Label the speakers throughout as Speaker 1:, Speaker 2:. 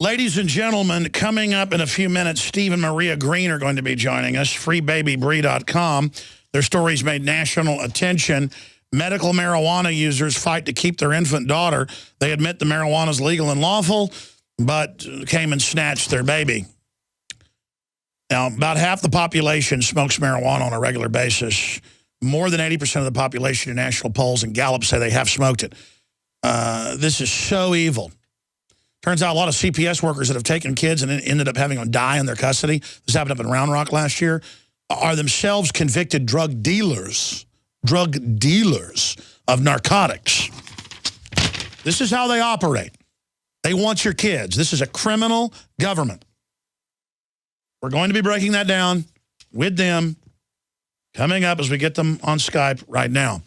Speaker 1: Ladies and gentlemen, coming up in a few minutes, Steve and Maria Green are going to be joining us, freebabybree.com. Their stories made national attention. Medical marijuana users fight to keep their infant daughter. They admit the marijuana is legal and lawful, but came and snatched their baby. Now, about half the population smokes marijuana on a regular basis. More than 80% of the population in national polls and Gallup say they have smoked it. This is so evil. Turns out a lot of CPS workers that have taken kids and ended up having them die in their custody, this happened up in Round Rock last year, are themselves convicted drug dealers of narcotics. This is how they operate. They want your kids. This is a criminal government. We're going to be breaking that down with them coming up as we get them on Skype right now.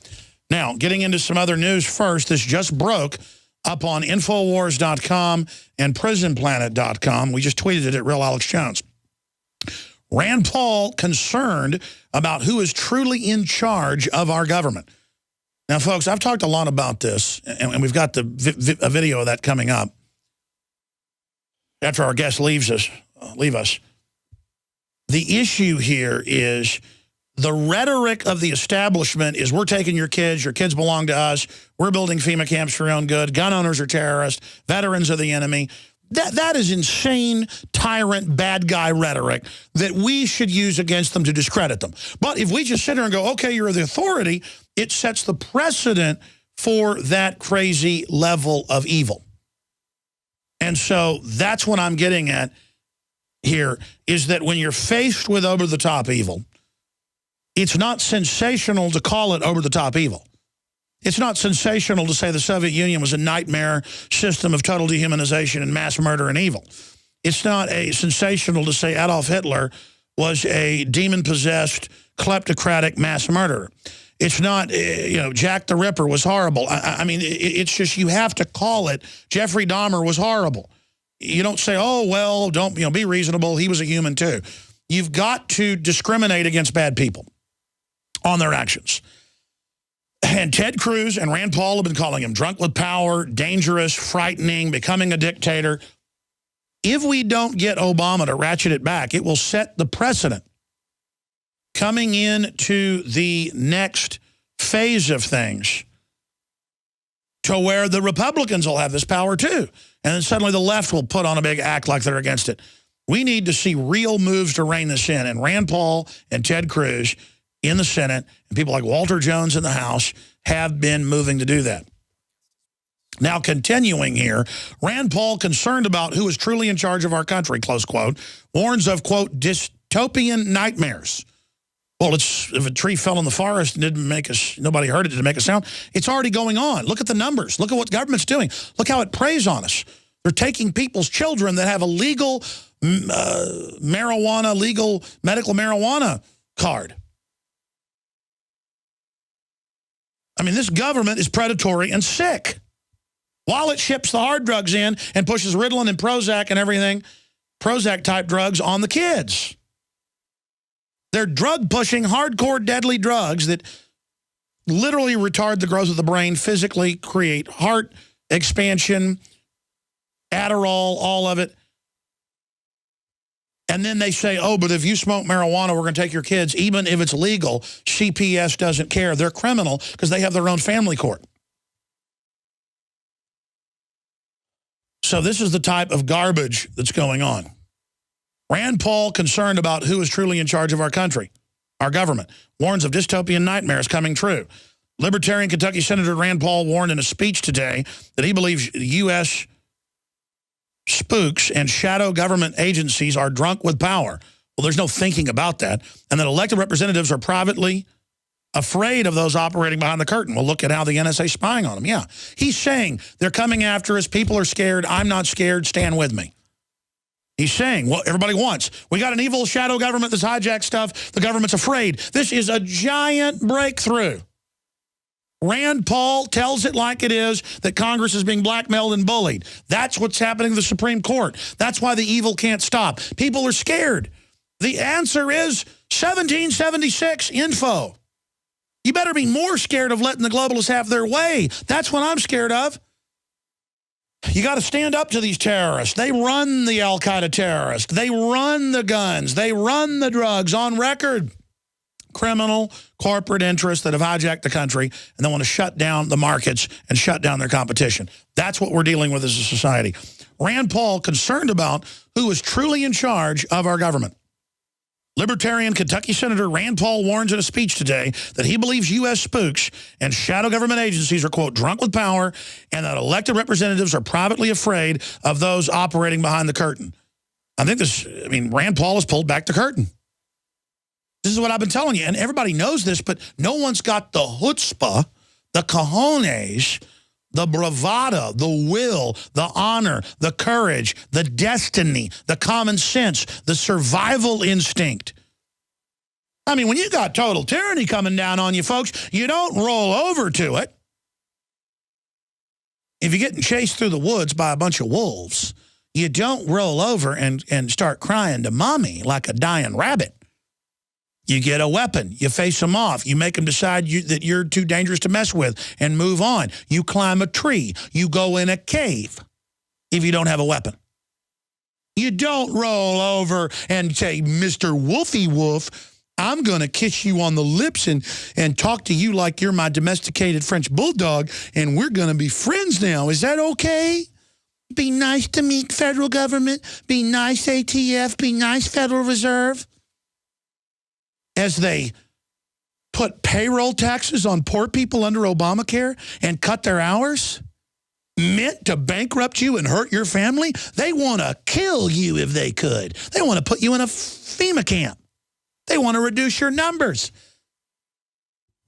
Speaker 1: Now, getting into some other news first, this just broke up on Infowars.com and PrisonPlanet.com. We just tweeted it at Real Alex Jones. Rand Paul concerned about who is truly in charge of our government. Now, folks, I've talked a lot about this, and we've got a video of that coming up after our guest leave us. The issue here is the rhetoric of the establishment is we're taking your kids belong to us, we're building FEMA camps for your own good, gun owners are terrorists, veterans are the enemy. That is insane, tyrant, bad guy rhetoric that we should use against them to discredit them. But if we just sit here and go, okay, you're the authority, it sets the precedent for that crazy level of evil. And so that's what I'm getting at here, is that when you're faced with over-the-top evil, it's not sensational to call it over-the-top evil. It's not sensational to say the Soviet Union was a nightmare system of total dehumanization and mass murder and evil. It's not sensational to say Adolf Hitler was a demon-possessed, kleptocratic mass murderer. It's not, Jack the Ripper was horrible. I mean, it's just you have to call it Jeffrey Dahmer was horrible. You don't say, oh, well, don't be reasonable. He was a human too. You've got to discriminate against bad people on their actions. And Ted Cruz and Rand Paul have been calling him drunk with power, dangerous, frightening, becoming a dictator. If we don't get Obama to ratchet it back, it will set the precedent coming into the next phase of things to where the Republicans will have this power too. And then suddenly the left will put on a big act like they're against it. We need to see real moves to rein this in. And Rand Paul and Ted Cruz in the Senate and people like Walter Jones in the House have been moving to do that. Now, continuing here, Rand Paul, concerned about who is truly in charge of our country, close quote, warns of, quote, dystopian nightmares. Well, if a tree fell in the forest and nobody heard it, didn't make a sound, it's already going on. Look at the numbers. Look at what government's doing. Look how it preys on us. They're taking people's children that have a legal legal medical marijuana card. I mean, this government is predatory and sick. While it ships the hard drugs in and pushes Ritalin and Prozac and everything, Prozac-type drugs on the kids. They're drug-pushing, hardcore, deadly drugs that literally retard the growth of the brain, physically create heart expansion, Adderall, all of it. And then they say, oh, but if you smoke marijuana, we're going to take your kids. Even if it's legal, CPS doesn't care. They're criminal because they have their own family court. So this is the type of garbage that's going on. Rand Paul, concerned about who is truly in charge of our country, our government, warns of dystopian nightmares coming true. Libertarian Kentucky Senator Rand Paul warned in a speech today that he believes U.S. spooks and shadow government agencies are drunk with power. Well, there's no thinking about that. And that elected representatives are privately afraid of those operating behind the curtain. Well, look at how the NSA is spying on them. Yeah, he's saying they're coming after us. People are scared. I'm not scared. Stand with me. He's saying what everybody wants. We got an evil shadow government that's hijacked stuff. The government's afraid. This is a giant breakthrough. Rand Paul tells it like it is, that Congress is being blackmailed and bullied. That's what's happening to the Supreme Court. That's why the evil can't stop. People are scared. The answer is 1776 info. You better be more scared of letting the globalists have their way. That's what I'm scared of. You got to stand up to these terrorists. They run the al-Qaeda terrorists. They run the guns. They run the drugs on record. Criminal corporate interests that have hijacked the country and they want to shut down the markets and shut down their competition. That's what we're dealing with as a society. Rand Paul concerned about who is truly in charge of our government. Libertarian Kentucky Senator Rand Paul warns in a speech today that he believes U.S. spooks and shadow government agencies are, quote, drunk with power, and that elected representatives are privately afraid of those operating behind the curtain. Rand Paul has pulled back the curtain. This is what I've been telling you, and everybody knows this, but no one's got the chutzpah, the cojones, the bravado, the will, the honor, the courage, the destiny, the common sense, the survival instinct. I mean, when you got total tyranny coming down on you, folks, you don't roll over to it. If you're getting chased through the woods by a bunch of wolves, you don't roll over and start crying to mommy like a dying rabbit. You get a weapon. You face them off. You make them decide that you're too dangerous to mess with and move on. You climb a tree. You go in a cave if you don't have a weapon. You don't roll over and say, Mr. Wolfie Wolf, I'm going to kiss you on the lips and talk to you like you're my domesticated French bulldog, and we're going to be friends now. Is that okay? Be nice to me, federal government. Be nice, ATF. Be nice, Federal Reserve. As they put payroll taxes on poor people under Obamacare and cut their hours, meant to bankrupt you and hurt your family, they want to kill you if they could. They want to put you in a FEMA camp. They want to reduce your numbers.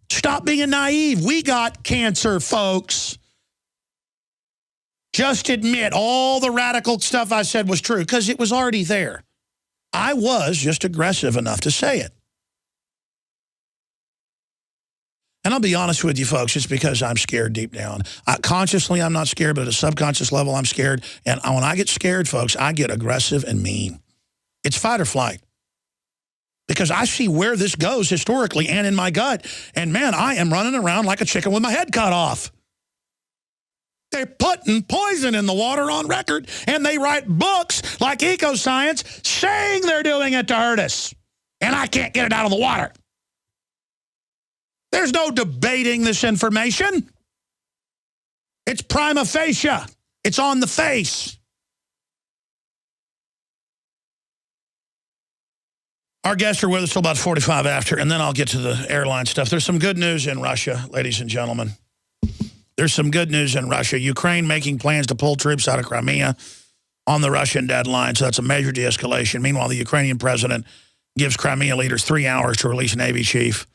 Speaker 1: Stop being naive. We got cancer, folks. Just admit all the radical stuff I said was true, because it was already there. I was just aggressive enough to say it. And I'll be honest with you, folks, it's because I'm scared deep down. Consciously, I'm not scared, but at a subconscious level, I'm scared. And when I get scared, folks, I get aggressive and mean. It's fight or flight. Because I see where this goes historically and in my gut. And, man, I am running around like a chicken with my head cut off. They're putting poison in the water on record, and they write books like Ecoscience saying they're doing it to hurt us. And I can't get it out of the water. There's no debating this information. It's prima facie. It's on the face. Our guests are with us till about 45 after, and then I'll get to the airline stuff. There's some good news in Russia, ladies and gentlemen. There's some good news in Russia. Ukraine making plans to pull troops out of Crimea on the Russian deadline, so that's a major de-escalation. Meanwhile, the Ukrainian president gives Crimea leaders 3 hours to release a Navy chief,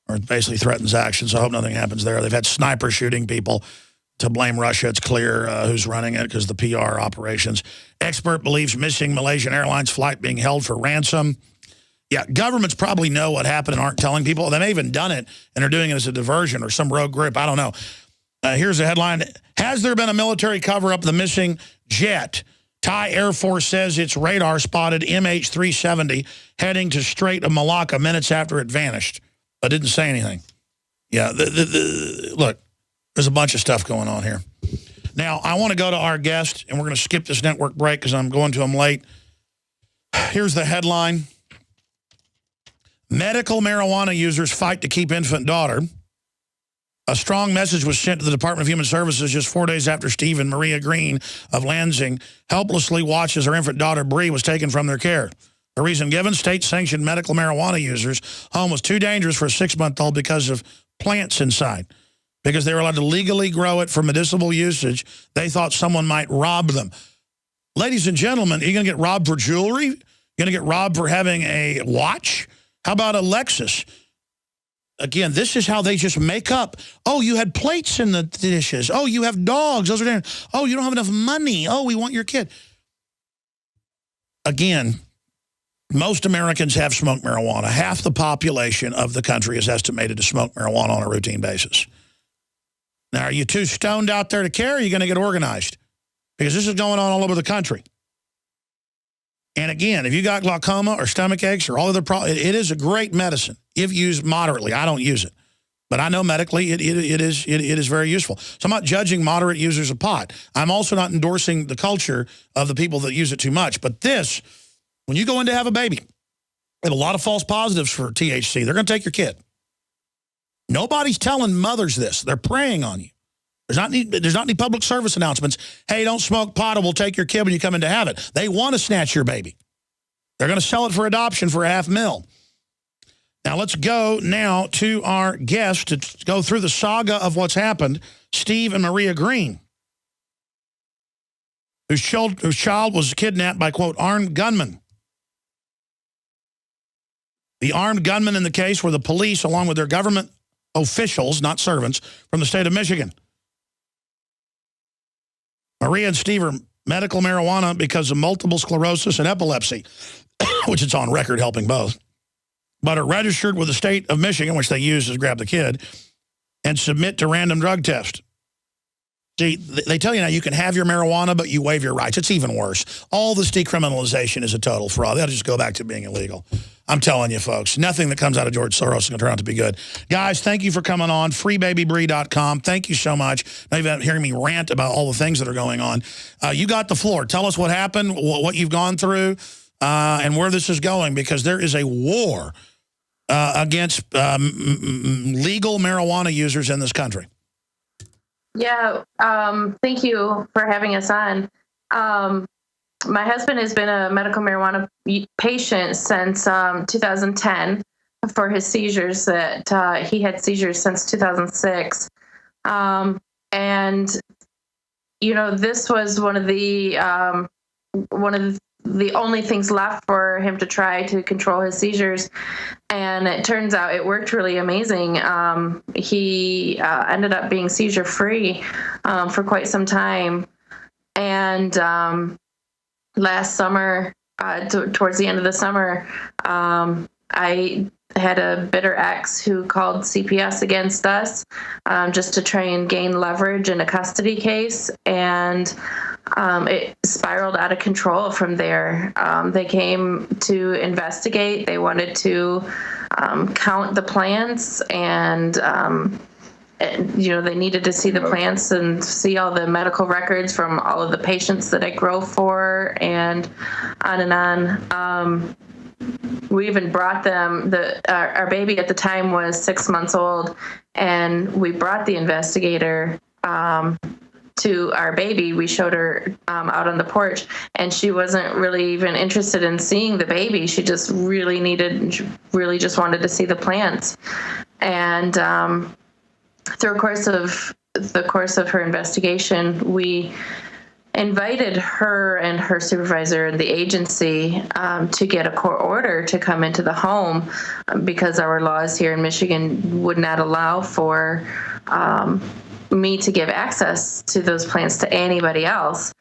Speaker 1: or basically threatens action, so I hope nothing happens there. They've had snipers shooting people to blame Russia. It's clear who's running it because the PR operations. Expert believes missing Malaysian Airlines flight being held for ransom. Yeah, governments probably know what happened and aren't telling people. They may have even done it and are doing it as a diversion or some rogue group. I don't know. Here's a headline. Has there been a military cover-up of the missing jet? Thai Air Force says its radar spotted MH370 heading to Strait of Malacca minutes after it vanished. I didn't say anything. Yeah, look, there's a bunch of stuff going on here. Now, I want to go to our guest, and we're going to skip this network break because I'm going to them late. Here's the headline. Medical marijuana users fight to keep infant daughter. A strong message was sent to the Department of Human Services just 4 days after Steve and Maria Green of Lansing helplessly watched as her infant daughter, Bree, was taken from their care. The reason given, state-sanctioned medical marijuana users' home was too dangerous for a 6-month-old because of plants inside. Because they were allowed to legally grow it for medicinal usage, they thought someone might rob them. Ladies and gentlemen, are you going to get robbed for jewelry? You're going to get robbed for having a watch? How about a Lexus? Again, this is how they just make up. Oh, you had plates in the dishes. Oh, you have dogs. Those are there. Oh, you don't have enough money. Oh, we want your kid. Again, most Americans have smoked marijuana. Half the population of the country is estimated to smoke marijuana on a routine basis. Now, are you too stoned out there to care? Or are you going to get organized? Because this is going on all over the country. And again, if you got glaucoma or stomach aches or all other problems, it is a great medicine if used moderately. I don't use it. But I know medically it is very useful. So I'm not judging moderate users of pot. I'm also not endorsing the culture of the people that use it too much. But this, when you go in to have a baby, they have a lot of false positives for THC. They're going to take your kid. Nobody's telling mothers this. They're preying on you. There's not any public service announcements. Hey, don't smoke pot or we'll take your kid when you come in to have it. They want to snatch your baby. They're going to sell it for adoption for $500,000. Now, let's go now to our guest to go through the saga of what's happened, Steve and Maria Green, whose child was kidnapped by, quote, armed gunmen. The armed gunmen in the case were the police, along with their government officials, not servants, from the state of Michigan. Maria and Steve are medical marijuana because of multiple sclerosis and epilepsy, which it's on record helping both, but are registered with the state of Michigan, which they use to grab the kid, and submit to random drug test. See, they tell you now you can have your marijuana, but you waive your rights. It's even worse. All this decriminalization is a total fraud. They ought to just go back to being illegal. I'm telling you, folks, nothing that comes out of George Soros is going to turn out to be good. Guys, thank you for coming on. FreeBabyBree.com. Thank you so much. Now you've been hearing me rant about all the things that are going on. You got the floor. Tell us what happened, what you've gone through, and where this is going, because there is a war against legal marijuana users in this country.
Speaker 2: Yeah, thank you for having us on. My husband has been a medical marijuana patient since 2010 for his seizures. That he had seizures since 2006, and this was one of the only things left for him to try to control his seizures. And it turns out it worked really amazing. He ended up being seizure free for quite some time. And last summer, towards the end of the summer, I had a bitter ex who called CPS against us just to try and gain leverage in a custody case. And it spiraled out of control from there. They came to investigate. They wanted to count the plants, and they needed to see the plants and see all the medical records from all of the patients that I grow for, and on and on. We even brought them, our baby at the time was 6 months old, and we brought the investigator to our baby. We showed her out on the porch, and she wasn't really even interested in seeing the baby. She just really just wanted to see the plants. And through the course of her investigation, we invited her and her supervisor and the agency to get a court order to come into the home, because our laws here in Michigan would not allow for me to give access to those plants to anybody else.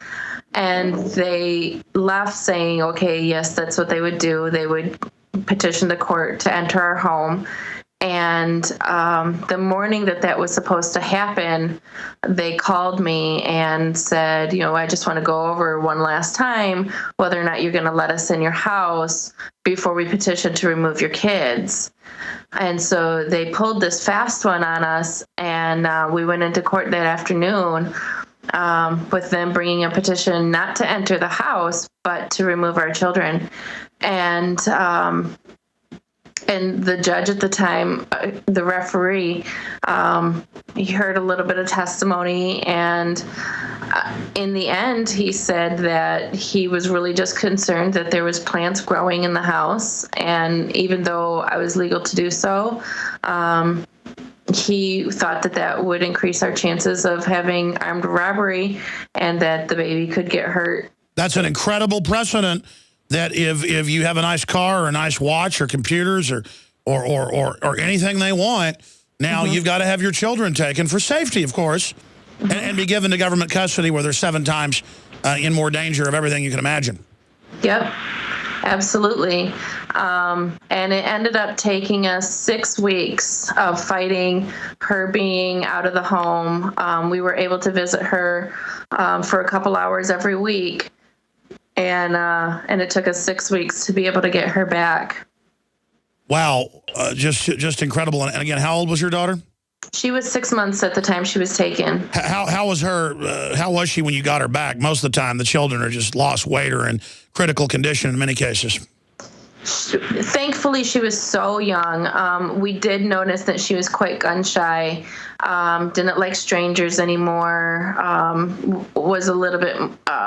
Speaker 2: And they left saying, okay, yes, that's what they would do. They would petition the court to enter our home. And the morning that was supposed to happen, they called me and said, I just want to go over one last time whether or not you're going to let us in your house before we petition to remove your kids. And so they pulled this fast one on us, and we went into court that afternoon with them bringing a petition not to enter the house, but to remove our children. And the judge at the time, the referee, he heard a little bit of testimony, and in the end, he said that he was really just concerned that there was plants growing in the house, and even though I was legal to do so, he thought that would increase our chances of having armed robbery, and that the baby could get hurt.
Speaker 1: That's an incredible precedent. That if you have a nice car or a nice watch or computers or anything they want, now you've got to have your children taken for safety, of course, and be given to government custody where they're 7 times in more danger of everything you can imagine.
Speaker 2: Yep, absolutely. And it ended up taking us 6 weeks of fighting her being out of the home. We were able to visit her for a couple hours every week. And it took us 6 weeks to be able to get her back.
Speaker 1: Wow, just incredible. And again, how old was your daughter?
Speaker 2: She was 6 months at the time she was taken.
Speaker 1: How was her? How was she when you got her back? Most of the time, the children are just lost weight or in critical condition in many cases.
Speaker 2: Thankfully, she was so young. We did notice that she was quite gun shy, didn't like strangers anymore, was a little bit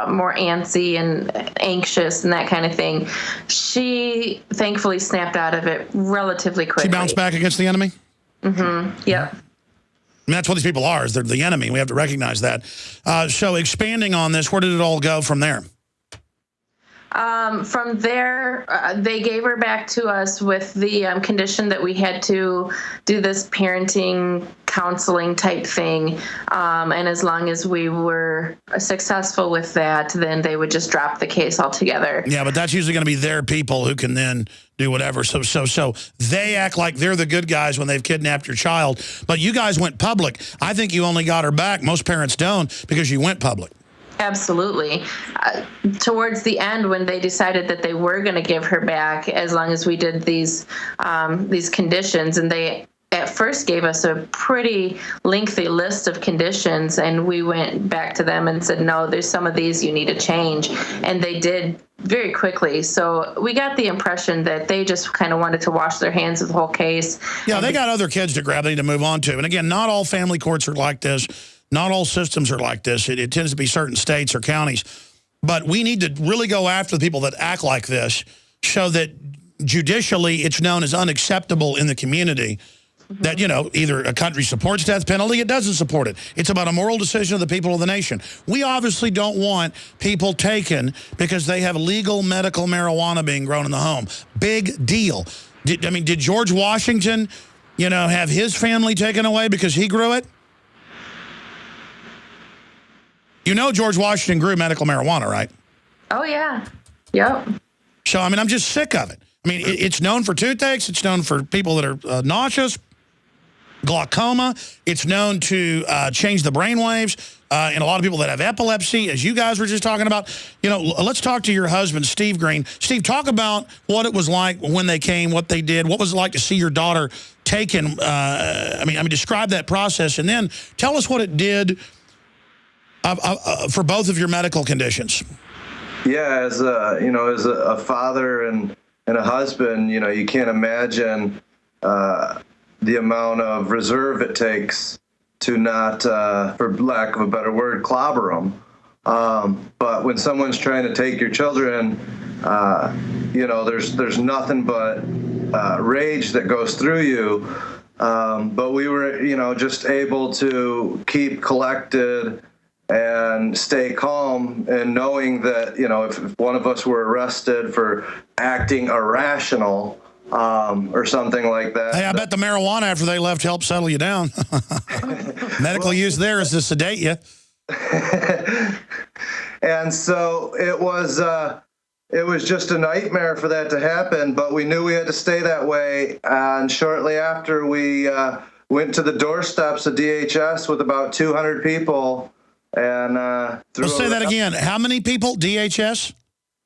Speaker 2: more antsy and anxious and that kind of thing. She thankfully snapped out of it relatively quickly.
Speaker 1: She bounced back against the enemy?
Speaker 2: Mm-hmm. Yep.
Speaker 1: I mean, that's what these people are, is they're the enemy. We have to recognize that. So expanding on this, where did it all go from there?
Speaker 2: From there, they gave her back to us with the condition that we had to do this parenting counseling type thing. And as long as we were successful with that, then they would just drop the case altogether.
Speaker 1: Yeah, but that's usually going to be their people who can then do whatever. So they act like they're the good guys when they've kidnapped your child. But you guys went public. I think you only got her back. Most parents don't, because you went public.
Speaker 2: Absolutely. Towards the end, when they decided that they were going to give her back, as long as we did these conditions, and they at first gave us a pretty lengthy list of conditions, and we went back to them and said, no, there's some of these you need to change, and they did very quickly. So we got the impression that they just kind of wanted to wash their hands of the whole case.
Speaker 1: Yeah, they got other kids to grab, they need to move on to. And again, not all family courts are like this. Not all systems are like this. It tends to be certain states or counties. But we need to really go after the people that act like this so that judicially it's known as unacceptable in the community. Mm-hmm. That, you know, either a country supports death penalty, it doesn't support it. It's about a moral decision of the people of the nation. We obviously don't want people taken because they have legal medical marijuana being grown in the home. Big deal. Did George Washington, you know, have his family taken away because he grew it? You know George Washington grew medical marijuana, right?
Speaker 2: Oh, yeah. Yep.
Speaker 1: So, I mean, I'm just sick of it. I mean, it's known for toothaches. It's known for people that are nauseous, glaucoma. It's known to change the brain waves in a lot of people that have epilepsy, as you guys were just talking about. You know, let's talk to your husband, Steve Green. Steve, talk about what it was like when they came, what they did. What was it like to see your daughter taken? I mean, describe that process, and then tell us what it did for both of your medical conditions.
Speaker 3: Yeah, as a father and a husband, you know, you can't imagine the amount of reserve it takes to not, for lack of a better word, clobber them. But when someone's trying to take your children, you know, there's nothing but rage that goes through you. But we were, you know, just able to keep collected and stay calm, and knowing that, you know, if one of us were arrested for acting irrational or something like that.
Speaker 1: Hey, I bet the marijuana after they left helped settle you down. Medical use there is to sedate you.
Speaker 3: And so it was just a nightmare for that to happen, but we knew we had to stay that way. And shortly after, we went to the doorsteps of DHS with about 200 people. And
Speaker 1: let's say that again. How many people? DHS?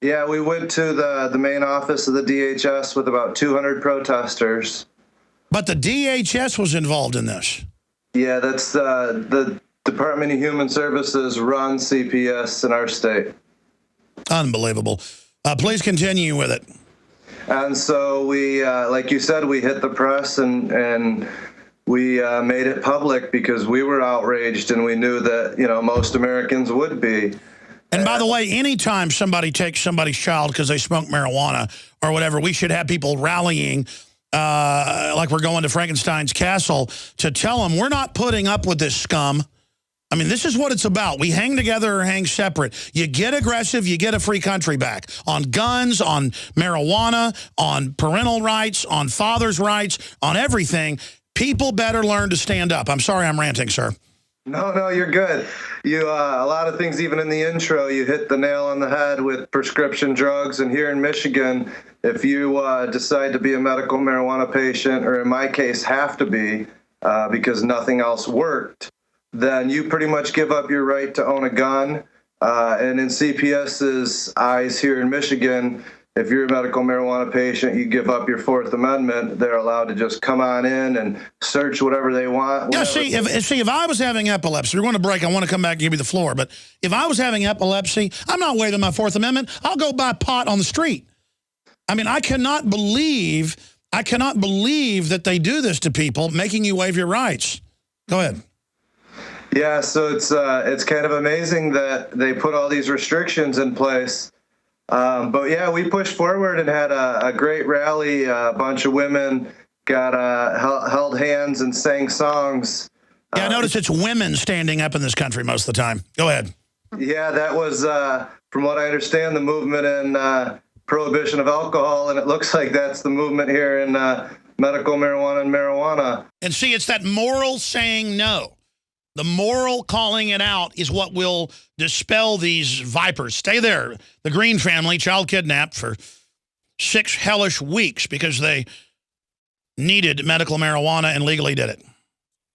Speaker 3: Yeah, we went to the main office of the DHS with about 200 protesters.
Speaker 1: But the DHS was involved in this.
Speaker 3: Yeah, that's the Department of Human Services runs CPS in our state.
Speaker 1: Unbelievable. Please continue with it.
Speaker 3: And so we, like you said, we hit the press and we made it public because we were outraged, and we knew that, you know, most Americans would be.
Speaker 1: And by the way, anytime somebody takes somebody's child because they smoke marijuana or whatever, we should have people rallying like we're going to Frankenstein's castle to tell them we're not putting up with this scum. I mean, this is what it's about. We hang together or hang separate. You get aggressive, you get a free country back. On guns, on marijuana, on parental rights, on father's rights, on everything. People better learn to stand up. I'm sorry I'm ranting, sir.
Speaker 3: No, you're good. You a lot of things, even in the intro, you hit the nail on the head with prescription drugs. And here in Michigan, if you decide to be a medical marijuana patient, or in my case, have to be because nothing else worked, then you pretty much give up your right to own a gun. And in CPS's eyes here in Michigan, if you're a medical marijuana patient, you give up your Fourth Amendment, they're allowed to just come on in and search whatever they want.
Speaker 1: Yeah, see, if I was having epilepsy, we're going to break, I want to come back and give you the floor, but if I was having epilepsy, I'm not waiving my Fourth Amendment. I'll go buy pot on the street. I mean, I cannot believe that they do this to people, making you waive your rights. Go ahead.
Speaker 3: Yeah, so it's kind of amazing that they put all these restrictions in place. But yeah, we pushed forward and had a great rally. A bunch of women got held hands and sang songs.
Speaker 1: Yeah, I notice it's women standing up in this country most of the time. Go ahead.
Speaker 3: Yeah, that was, from what I understand, the movement in prohibition of alcohol, and it looks like that's the movement here in medical marijuana and marijuana.
Speaker 1: And see, it's that moral saying no. The moral calling it out is what will dispel these vipers. Stay there. The Green family, child kidnapped for 6 hellish weeks because they needed medical marijuana and legally did it.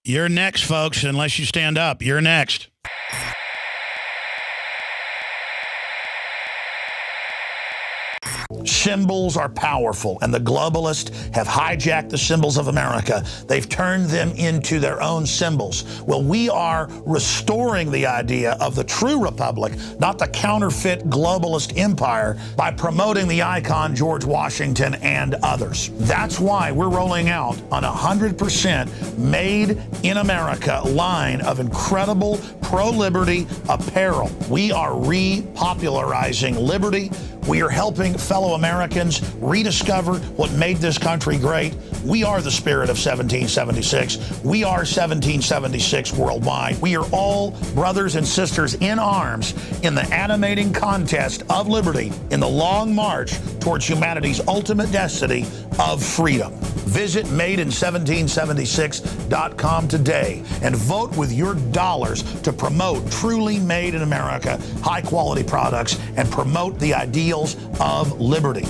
Speaker 1: You're next, folks, unless you stand up. You're next. Symbols are powerful, and the globalists have hijacked the symbols of America. They've turned them into their own symbols. Well, we are restoring the idea of the true republic, not the counterfeit globalist empire, by promoting the icon George Washington and others. That's why we're rolling out an 100% made in America line of incredible pro-liberty apparel. We are repopularizing liberty. We are helping fellow Americans rediscover what made this country great. We are the spirit of 1776. We are 1776 worldwide. We are all brothers and sisters in arms in the animating contest of liberty in the long march towards humanity's ultimate destiny of freedom. Visit madein1776.com today and vote with your dollars to promote truly made in America, high-quality products, and promote the ideals of liberty.